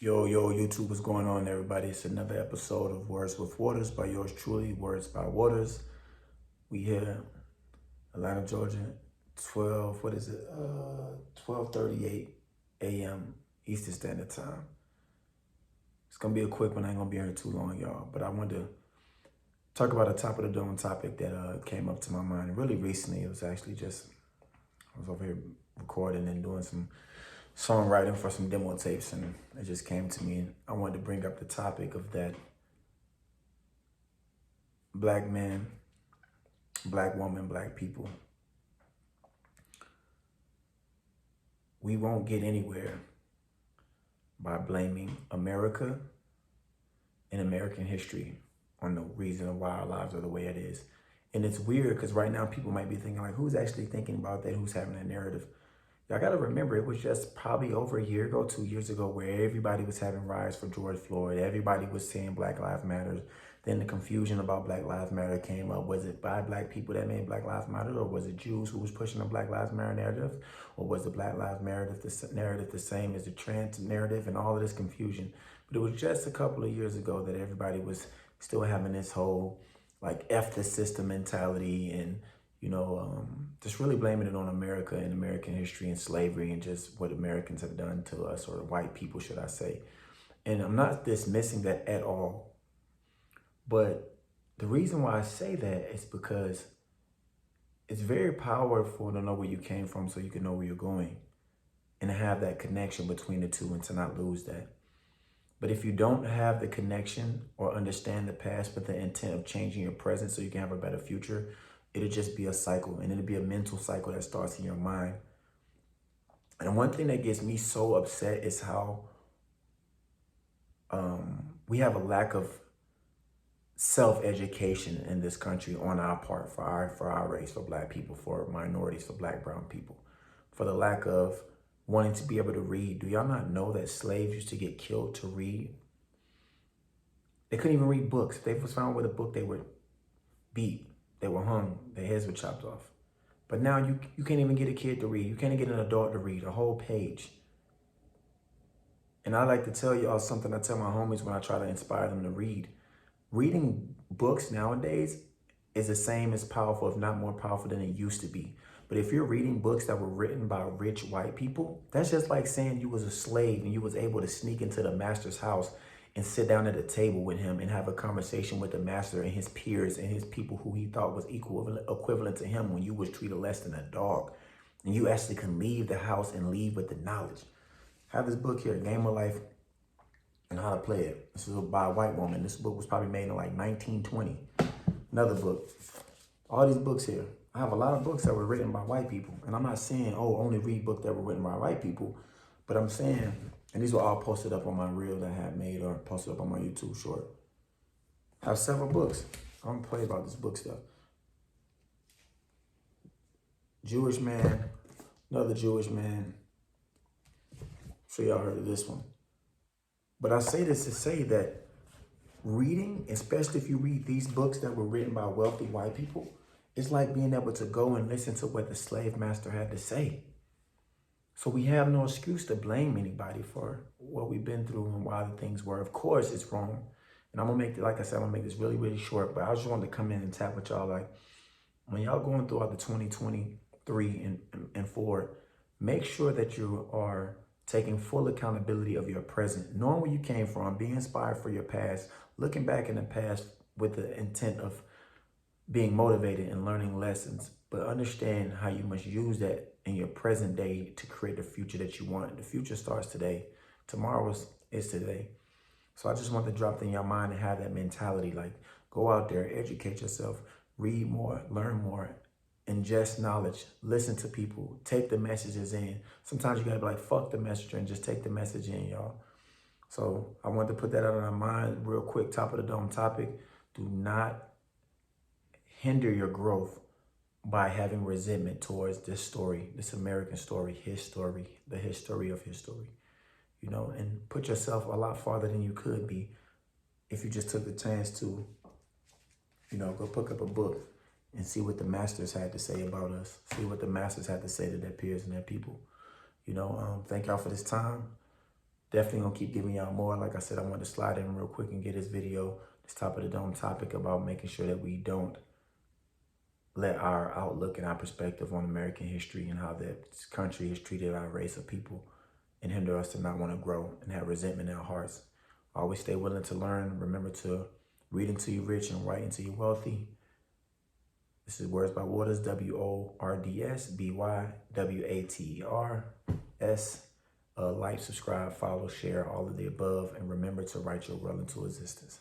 Yo, YouTube, what's going on, everybody? It's another episode of Words with Waters by yours truly, Words by Waters. We here, Atlanta, Georgia, 12:38 a.m. Eastern Standard Time. It's going to be a quick one. I ain't going to be here too long, y'all. But I wanted to talk about a top of the dome topic that came up to my mind really recently. It was actually I was over here recording and doing some songwriting for some demo tapes, and it just came to me. And I wanted to bring up the topic of that black man, black woman, black people. We won't get anywhere by blaming America and American history on the reason why our lives are the way it is. And it's weird because right now people might be thinking like, who's actually thinking about that? Who's having that narrative? Y'all got to remember, it was just probably over a year ago, 2 years ago, where everybody was having riots for George Floyd. Everybody was saying Black Lives Matter. Then the confusion about Black Lives Matter came up. Was it by black people that made Black Lives Matter? Or was it Jews who was pushing the Black Lives Matter narrative? Or was the Black Lives narrative the same as the trans narrative, and all of this confusion? But it was just a couple of years ago that everybody was still having this whole like F the system mentality, and just really blaming it on America and American history and slavery and just what Americans have done to us, or white people, should I say. And I'm not dismissing that at all. But the reason why I say that is because it's very powerful to know where you came from so you can know where you're going, and to have that connection between the two and to not lose that. But if you don't have the connection or understand the past with the intent of changing your present so you can have a better future, it'll just be a cycle, and it'll be a mental cycle that starts in your mind. And one thing that gets me so upset is how we have a lack of self-education in this country on our part, for our race, for black people, for minorities, for black, brown people, for the lack of wanting to be able to read. Do y'all not know that slaves used to get killed to read? They couldn't even read books. If they was found with a book, they were beat. They were hung. Their heads were chopped off. But now you can't even get a kid to read. You can't get an adult to read a whole page. And I like to tell y'all something I tell my homies when I try to inspire them to read. Reading books nowadays is the same as powerful, if not more powerful than it used to be. But if you're reading books that were written by rich white people, that's just like saying you was a slave and you was able to sneak into the master's house and sit down at a table with him and have a conversation with the master and his peers and his people who he thought was equivalent to him, when you was treated less than a dog. And you actually can leave the house and leave with the knowledge. I have this book here, Game of Life and How to Play It. This is by a white woman. This book was probably made in like 1920. Another book. All these books here. I have a lot of books that were written by white people. And I'm not saying, oh, only read books that were written by white people. But I'm saying, and these were all posted up on my reel that I had made, or posted up on my YouTube short. I have several books. I'm going to play about this book stuff. Jewish man, another Jewish man. I'm sure y'all heard of this one. But I say this to say that reading, especially if you read these books that were written by wealthy white people, it's like being able to go and listen to what the slave master had to say. So we have no excuse to blame anybody for what we've been through and why the things were. Of course, it's wrong. And I'm going to make it, like I said, I'm going to make this really, really short. But I just wanted to come in and tap with y'all. Like, when y'all going throughout the 2023 and forward, make sure that you are taking full accountability of your present, knowing where you came from, being inspired for your past, looking back in the past with the intent of being motivated and learning lessons, but understand how you must use that in your present day to create the future that you want. The future starts today. Tomorrow is today. So I just want to drop that in your mind and have that mentality. Like, go out there, educate yourself, read more, learn more, ingest knowledge, listen to people, take the messages in. Sometimes you gotta be like, fuck the messenger and just take the message in, y'all. So I wanted to put that out on our mind real quick, top of the dome topic. Do not hinder your growth by having resentment towards this story, this American story, his story, the history of history, and put yourself a lot farther than you could be if you just took the chance to, go pick up a book and see what the masters had to say about us, see what the masters had to say to their peers and their people. Thank y'all for this time. Definitely gonna keep giving y'all more. Like I said, I want to slide in real quick and get this video, this top of the dome topic about making sure that we don't let our outlook and our perspective on American history and how this country has treated our race of people and hinder us to not want to grow and have resentment in our hearts. Always stay willing to learn. Remember to read until you're rich and write until you're wealthy. This is Words by Waters, WORDSBYWATERS. Like, subscribe, follow, share, all of the above. And remember to write your will into existence.